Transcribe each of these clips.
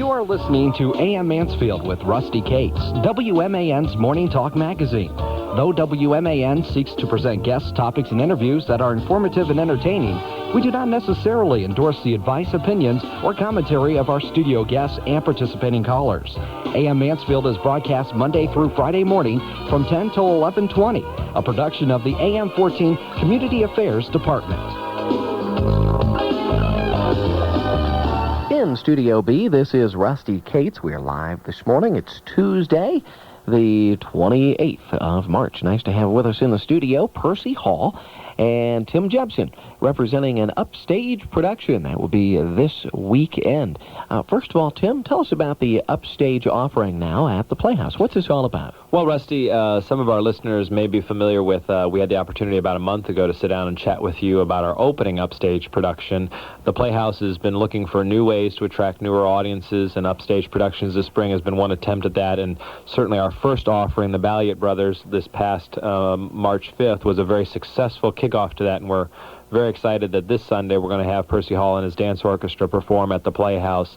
You are listening to AM Mansfield with Rusty Cates, WMAN's Morning Talk magazine. Though WMAN seeks to present guests, topics, and interviews that are informative and entertaining, we do not necessarily endorse the advice, opinions, or commentary of our studio guests and participating callers. AM Mansfield is broadcast Monday through Friday morning from 10 till 11:20, a production of the AM 14 Community Affairs Department. In Studio B, this is Rusty Cates. We are live this morning. It's Tuesday, the 28th of March. Nice to have with us in the studio Percy Hall and Tim Jebsen, representing an Upstage Production. That will be this weekend. First of all, Tim, tell us about the Upstage offering now at the Playhouse. What's this all about? Well, Rusty, some of our listeners may be familiar with, we had the opportunity about a month ago to sit down and chat with you about our opening Upstage Production. The Playhouse has been looking for new ways to attract newer audiences, and Upstage Productions this spring has been one attempt at that, and certainly our first offering, the Balliet Brothers, this past March 5th, was a very successful kickoff to that, and we're very excited that this Sunday we're going to have Percy Hall and his dance orchestra perform at the Playhouse.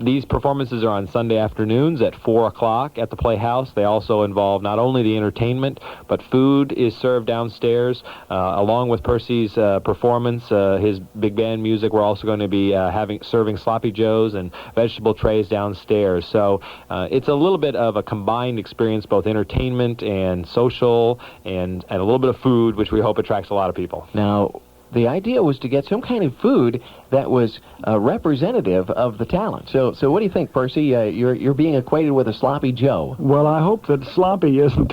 These performances are on Sunday afternoons at 4 o'clock at the Playhouse. They also involve not only the entertainment, but food is served downstairs. Along with Percy's performance, his big band music, we're also going to be serving sloppy joes and vegetable trays downstairs. So it's a little bit of a combined experience, both entertainment and social, and a little bit of food, which we hope attracts a lot of people. Now, the idea was to get some kind of food that was representative of the talent. So what do you think, Percy? You're being acquainted with a sloppy joe. Well, I hope that sloppy isn't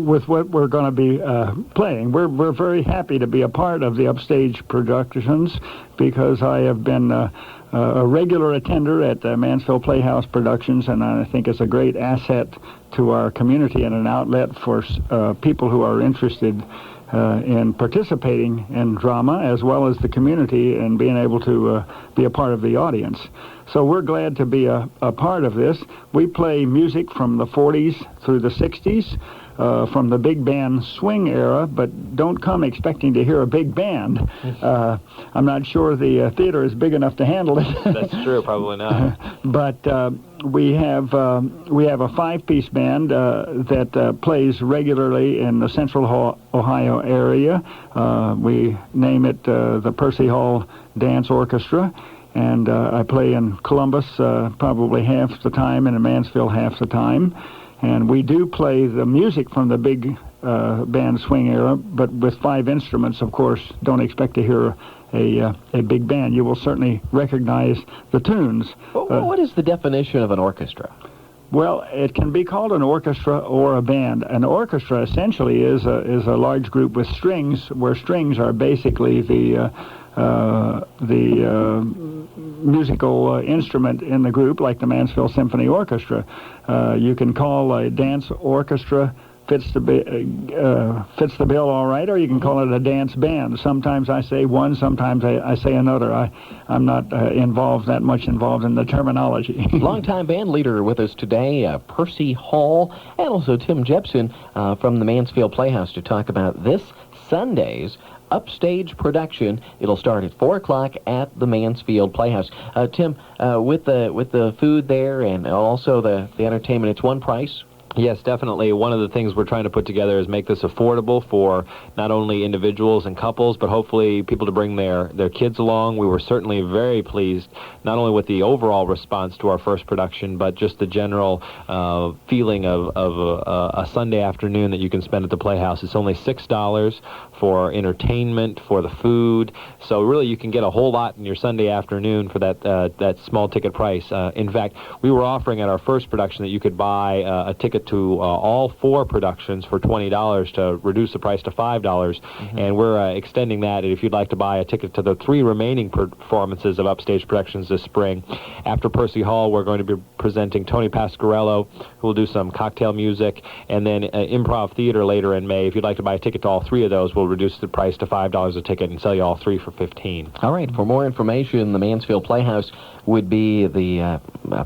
with what we're going to be playing. We're very happy to be a part of the Upstage Productions because I have been a regular attender at Mansfield Playhouse Productions, and I think it's a great asset to our community and an outlet for people who are interested in participating in drama, as well as the community, and being able to be a part of the audience. So we're glad to be a part of this. We play music from the 40s through the 60s, from the big band swing era, but don't come expecting to hear a big band. I'm not sure the theater is big enough to handle it. That's true, probably not. But we have a five-piece band that plays regularly in the Central Ohio area. We name it the Percy Hall Dance Orchestra. And I play in Columbus probably half the time and in Mansfield half the time. And we do play the music from the big band swing era, but with five instruments, of course. Don't expect to hear a big band. You will certainly recognize the tunes. What is the definition of an orchestra? Well, it can be called an orchestra or a band. An orchestra essentially is a large group with strings, where strings are basically the musical instrument in the group, like the Mansfield Symphony Orchestra. You can call a dance orchestra fits the bill all right, or you can call it a dance band. Sometimes I say one, sometimes I say another. I'm not that much involved in the terminology. Longtime band leader with us today, Percy Hall, and also Tim Jebsen from the Mansfield Playhouse to talk about this Sunday's Upstage Production. It'll start at 4 o'clock at the Mansfield Playhouse. Tim, with the food there and also the entertainment, it's one price? Yes, definitely. One of the things we're trying to put together is make this affordable for not only individuals and couples, but hopefully people to bring their kids along. We were certainly very pleased, not only with the overall response to our first production, but just the general feeling of a Sunday afternoon that you can spend at the Playhouse. It's only $6 for entertainment, for the food. So really you can get a whole lot in your Sunday afternoon for that small ticket price. In fact, we were offering at our first production that you could buy a ticket to all 4 productions for $20 to reduce the price to $5, and we're extending that. And if you'd like to buy a ticket to the 3 remaining performances of Upstage Productions this spring, after Percy Hall, we're going to be presenting Tony Pasquarello, who will do some cocktail music, and then improv theater later in May. If you'd like to buy a ticket to all 3 of those, we'll reduce the price to $5 a ticket and sell you all 3 for $15. All right. For more information, the Mansfield Playhouse would be the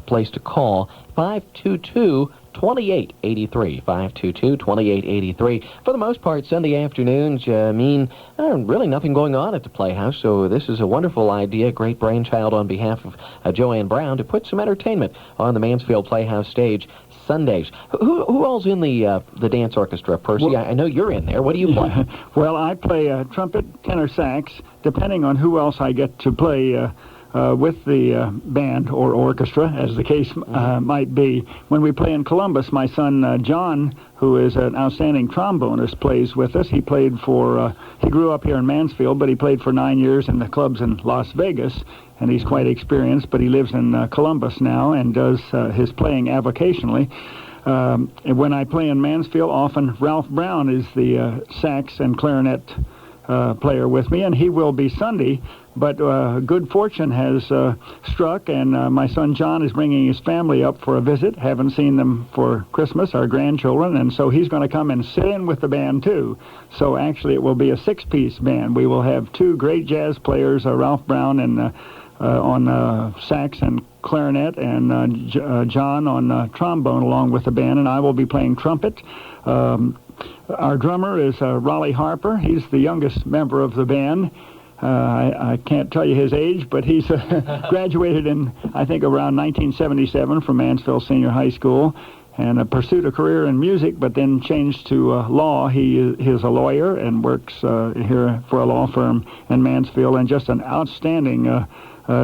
place to call. 522 2883, 522-2883. For the most part, Sunday afternoons mean really nothing going on at the Playhouse, so this is a wonderful idea, great brainchild on behalf of Joanne Brown to put some entertainment on the Mansfield Playhouse stage Sundays. Who all's in the dance orchestra, Percy? Well, I know you're in there. What do you play? Well, I play trumpet, tenor sax, depending on who else I get to play with the band or orchestra, as the case might be. When we play in Columbus, my son John, who is an outstanding trombonist, plays with us. He played for, he grew up here in Mansfield, but he played for 9 years in the clubs in Las Vegas, and he's quite experienced, but he lives in Columbus now and does his playing avocationally. When I play in Mansfield, often Ralph Brown is the sax and clarinet player with me, and he will be Sunday. But good fortune has struck, and my son John is bringing his family up for a visit. Haven't seen them for Christmas, our grandchildren, and so he's going to come and sit in with the band, too. So actually it will be a six-piece band. We will have two great jazz players, Ralph Brown and on sax and clarinet, and John on trombone along with the band, and I will be playing trumpet. Our drummer is Rollie Harper. He's the youngest member of the band. I can't tell you his age, but he's graduated in, I think, around 1977 from Mansfield Senior High School and pursued a career in music, but then changed to law. He is a lawyer and works here for a law firm in Mansfield, and just an outstanding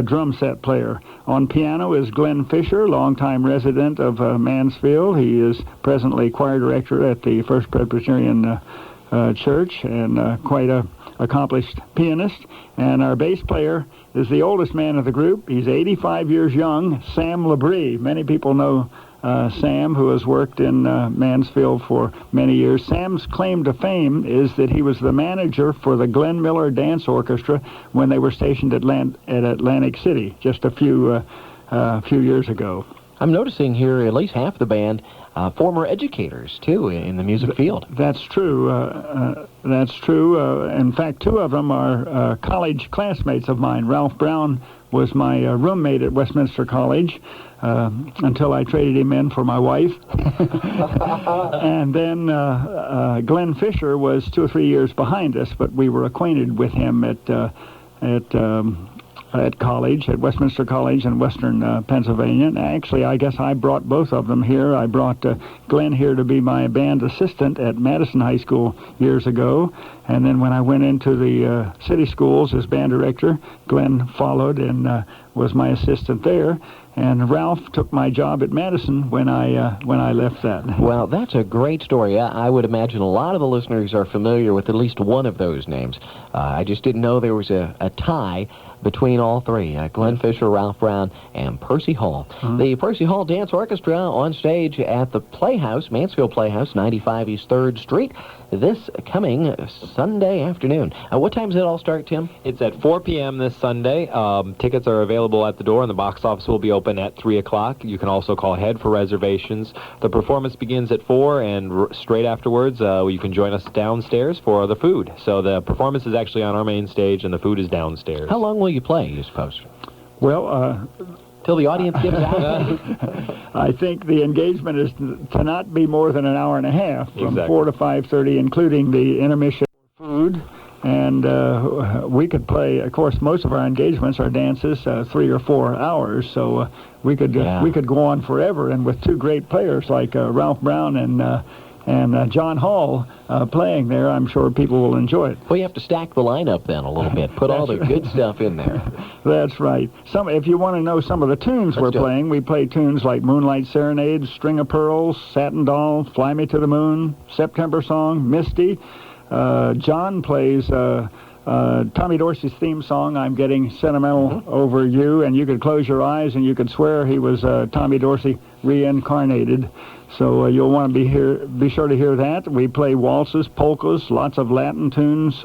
drum set player. On piano is Glenn Fischer, longtime resident of Mansfield. He is presently choir director at the First Presbyterian Church and quite a accomplished pianist. And our bass player is the oldest man of the group. He's 85 years young, Sam Labrie. Many people know Sam, who has worked in Mansfield for many years. Sam's claim to fame is that he was the manager for the Glenn Miller Dance Orchestra when they were stationed at Atlantic City just a few years ago. I'm noticing here at least half the band former educators, too, in the music field. That's true. That's true. In fact, two of them are college classmates of mine. Ralph Brown was my roommate at Westminster College until I traded him in for my wife. And then Glenn Fischer was 2 or 3 years behind us, but we were acquainted with him at college, at Westminster College in western Pennsylvania. And actually, I guess I brought both of them here. I brought Glenn here to be my band assistant at Madison High School years ago. And then when I went into the city schools as band director, Glenn followed and was my assistant there. And Ralph took my job at Madison when I left that. Well, that's a great story. I would imagine a lot of the listeners are familiar with at least one of those names. I just didn't know there was a tie between all three, Glenn Fischer, Ralph Brown, and Percy Hall. The Percy Hall Dance Orchestra on stage at the Playhouse, Mansfield Playhouse, 95 East 3rd Street, this coming Sunday afternoon. What time does it all start, Tim? It's at 4 p.m. this Sunday. Tickets are available at the door, and the box office will be open at 3 o'clock. You can also call ahead for reservations. The performance begins at 4, and straight afterwards, you can join us downstairs for the food. So the performance is actually on our main stage, and the food is downstairs. How long will you play, you suppose? Well, till the audience gives out? I think the engagement is to not be more than an hour and a half, from 4 to 5:30, including the intermission food. And we could play, of course, most of our engagements, our dances, 3 or 4 hours. So we could go on forever. And with two great players like Ralph Brown and John Hall playing there, I'm sure people will enjoy it. Well, you have to stack the lineup then a little bit. Put all the good stuff in there. That's right. If you want to know some of the tunes we're playing, we play tunes like Moonlight Serenade, String of Pearls, Satin Doll, Fly Me to the Moon, September Song, Misty. John plays Tommy Dorsey's theme song, I'm Getting Sentimental Over You, and you could close your eyes and you could swear he was Tommy Dorsey reincarnated. So you'll want to be sure to hear that. We play waltzes, polkas, lots of Latin tunes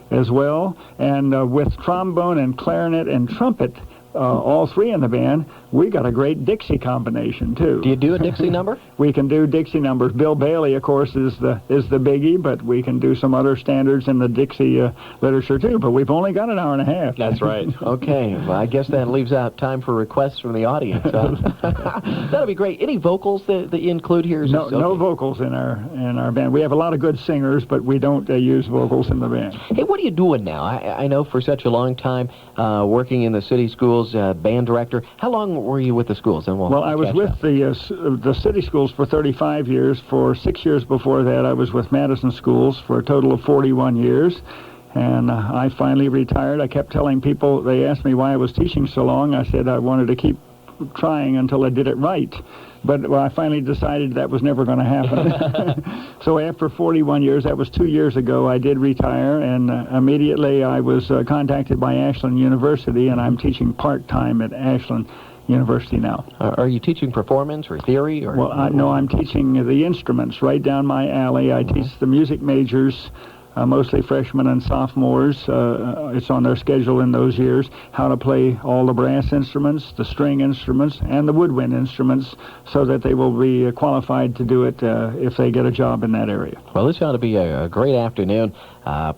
as well. And with trombone and clarinet and trumpet, all three in the band, we got a great Dixie combination, too. Do you do a Dixie number? We can do Dixie numbers. Bill Bailey, of course, is the biggie, but we can do some other standards in the Dixie literature, too. But we've only got an hour and a half. That's right. Okay, well, I guess that leaves out time for requests from the audience. That'll be great. Any vocals that you include here? No vocals in our band. We have a lot of good singers, but we don't use vocals in the band. Hey, what are you doing now? I know for such a long time, working in the city schools, band director. How long were you with the schools? And well, I was with the city schools for 35 years. For 6 years before that, I was with Madison Schools for a total of 41 years. And I finally retired. I kept telling people, they asked me why I was teaching so long. I said I wanted to keep trying until I did it right. But I finally decided that was never going to happen. So after 41 years, that was 2 years ago, I did retire, and immediately I was contacted by Ashland University, and I'm teaching part-time at Ashland University now. Are you teaching performance or theory? Or well, no, I'm teaching the instruments right down my alley. I teach the music majors, mostly freshmen and sophomores. It's on their schedule in those years, how to play all the brass instruments, the string instruments, and the woodwind instruments, so that they will be qualified to do it if they get a job in that area. Well, this ought to be a great afternoon.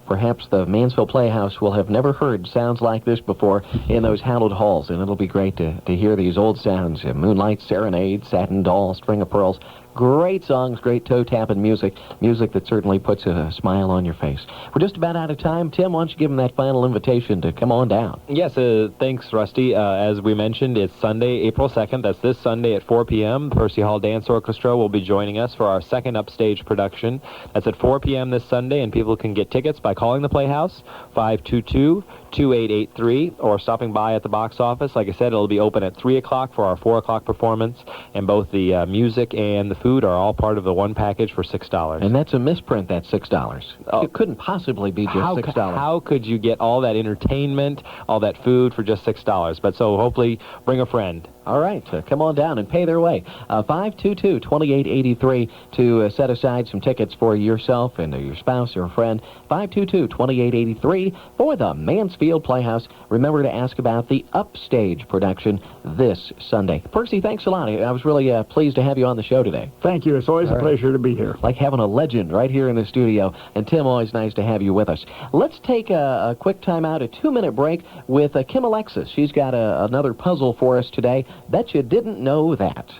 Perhaps the Mansfield Playhouse will have never heard sounds like this before in those hallowed halls, and it'll be great to hear these old sounds. Moonlight Serenade, Satin Doll, String of Pearls. Great songs, great toe-tapping music that certainly puts a smile on your face. We're just about out of time. Tim, why don't you give them that final invitation to come on down? Yes, thanks, Rusty. As we mentioned, it's Sunday, April 2nd. That's this Sunday at 4 p.m. Percy Hall Dance Orchestra will be joining us for our second Upstage production. That's at 4 p.m. this Sunday, and people can get tickets by calling the Playhouse, 522-2883, or stopping by at the box office. Like I said, it'll be open at 3 o'clock for our 4 o'clock performance, and both the music and the food are all part of the one package for $6. And that's a misprint, that's $6. It couldn't possibly be just $6. How could you get all that entertainment, all that food for just $6? But so hopefully bring a friend. All right, come on down and pay their way. 522-2883 to set aside some tickets for yourself and your spouse or a friend. 522-2883 for the Mansfield Playhouse. Remember to ask about the Upstage production this Sunday. Percy, thanks a lot. I was really pleased to have you on the show today. Thank you. It's always a pleasure to be here. Like having a legend right here in the studio. And Tim, always nice to have you with us. Let's take a quick time out, a 2-minute break with Kim Alexis. She's got another puzzle for us today. Bet you didn't know that.